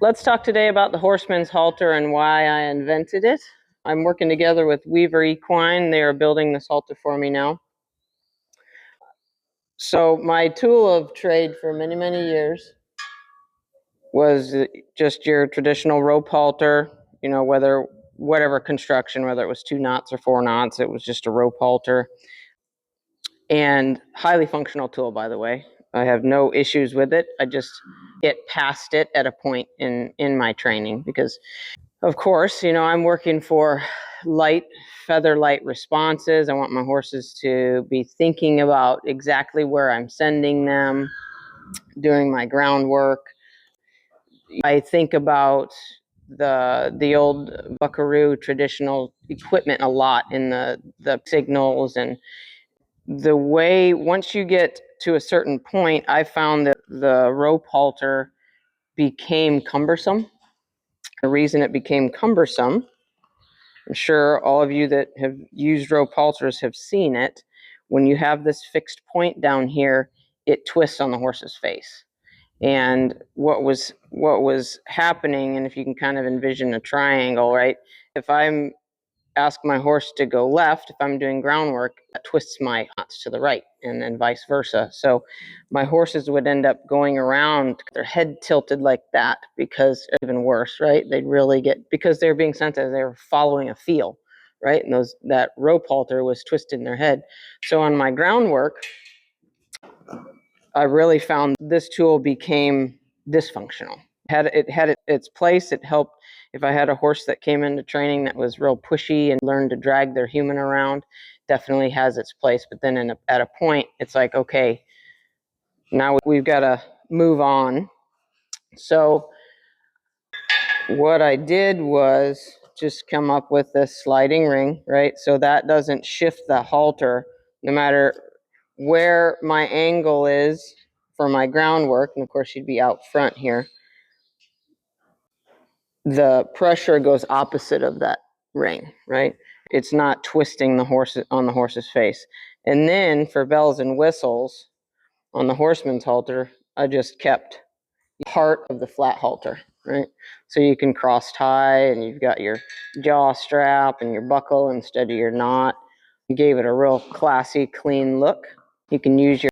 Let's talk today about the Horseman's halter and why I invented it. I'm working together with Weaver Equine. They are building this halter for me now. So my tool of trade for many, many years was just your traditional rope halter, whatever construction, whether it was 2 knots or 4 knots, it was just a rope halter. And highly functional tool, by the way. I have no issues with it. I just get past it at a point in my training because, of course, I'm working for feather light responses. I want my horses to be thinking about exactly where I'm sending them during my groundwork. I think about the old buckaroo traditional equipment a lot in the signals, and the way, once you get to a certain point, I found that the rope halter became cumbersome. The reason it became cumbersome, I'm sure all of you that have used rope halters have seen it. When you have this fixed point down here, it twists on the horse's face. And what was happening, and if you can kind of envision a triangle, right? If I'm ask my horse to go left, if I'm doing groundwork, that twists my knots to the right, and then vice versa. So my horses would end up going around, their head tilted like that, because even worse, right? They'd really because they're being sensitive, they were following a feel, right? And that rope halter was twisting their head. So on my groundwork, I really found this tool became dysfunctional. It had its place. It helped if I had a horse that came into training that was real pushy and learned to drag their human around. Definitely has its place. But then at a point, it's like, okay, now we've got to move on. So what I did was just come up with this sliding ring, right? So that doesn't shift the halter no matter where my angle is for my groundwork. And of course, you'd be out front here. The pressure goes opposite of that ring, right? It's not twisting the horse on the horse's face. And then for bells and whistles on the Horseman's halter, I just kept part of the flat halter, right? So you can cross tie, and you've got your jaw strap and your buckle instead of your knot. You gave it a real classy, clean look. You can use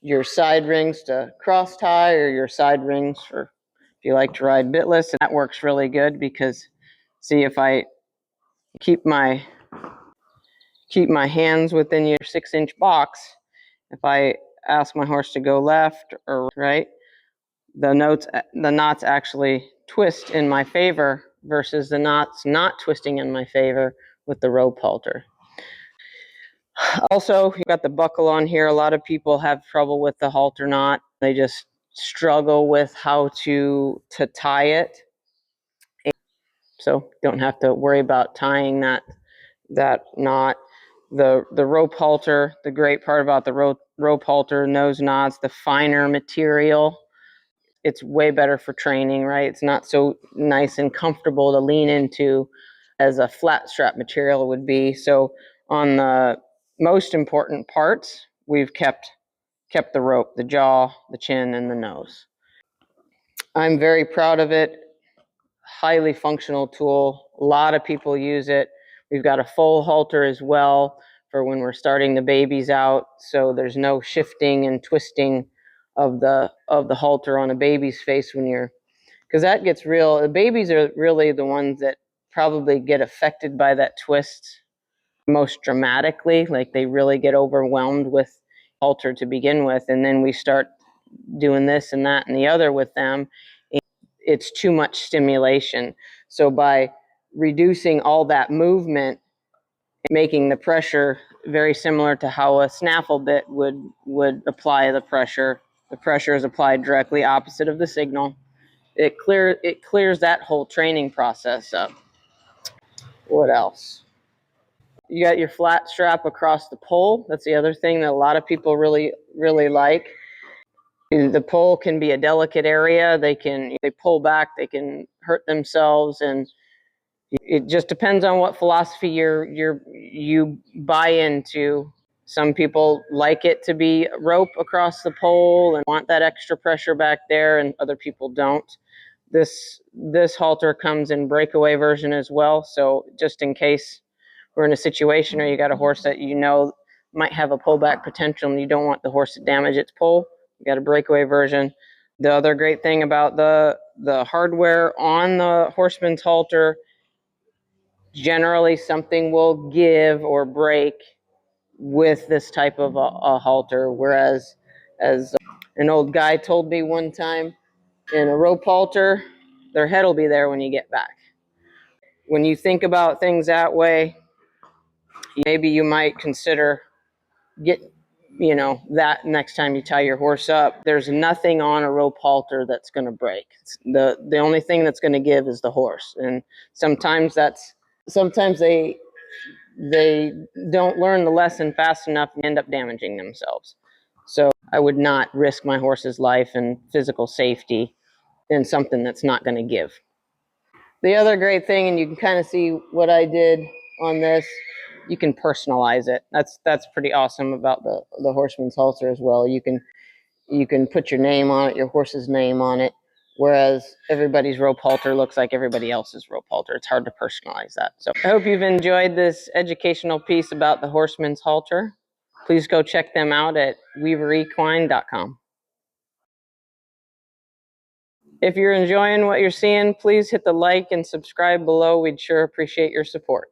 your side rings to cross tie, or your side rings for if you like to ride bitless. And that works really good because, see, if I keep my hands within your 6-inch box, if I ask my horse to go left or right, the knots actually twist in my favor versus the knots not twisting in my favor with the rope halter. Also, you've got the buckle on here. A lot of people have trouble with the halter knot. They just struggle with how to tie it. So don't have to worry about tying that knot. The rope halter, the great part about the rope halter and those knots, the finer material, it's way better for training, right? It's not so nice and comfortable to lean into as a flat strap material would be. So on the most important parts, we've kept the rope, the jaw, the chin, and the nose. I'm very proud of it. Highly functional tool. A lot of people use it. We've got a full halter as well for when we're starting the babies out, so there's no shifting and twisting of the halter on a baby's face because that gets real. The babies are really the ones that probably get affected by that twist most dramatically. Like, they really get overwhelmed with halter to begin with, and then we start doing this and that and the other with them. It's too much stimulation. So by reducing all that movement, making the pressure very similar to how a snaffle bit would apply the pressure is applied directly opposite of the signal. It clears that whole training process up. What else? You got your flat strap across the pole. That's the other thing that a lot of people really, really like. The pole can be a delicate area. They pull back, they can hurt themselves, and it just depends on what philosophy you buy into. Some people like it to be rope across the pole and want that extra pressure back there, and other people don't. This halter comes in breakaway version as well, so just in case we're in a situation where you got a horse that you know might have a pullback potential and you don't want the horse to damage its pull, you got a breakaway version. The other great thing about the hardware on the Horseman's halter, generally something will give or break with this type of a halter, whereas as an old guy told me one time, in a rope halter, their head will be there when you get back. When you think about things that way, maybe you might consider that next time you tie your horse up. There's nothing on a rope halter that's going to break. The only thing that's going to give is the horse, and sometimes they don't learn the lesson fast enough and end up damaging themselves. So I would not risk my horse's life and physical safety in something that's not going to give. The other great thing, and you can kind of see what I did on this, you can personalize it. That's pretty awesome about the Horseman's halter as well. You can put your name on it, your horse's name on it, whereas everybody's rope halter looks like everybody else's rope halter. It's hard to personalize that. So I hope you've enjoyed this educational piece about the Horseman's halter. Please go check them out at weaverequine.com. If you're enjoying what you're seeing, please hit the like and subscribe below. We'd sure appreciate your support.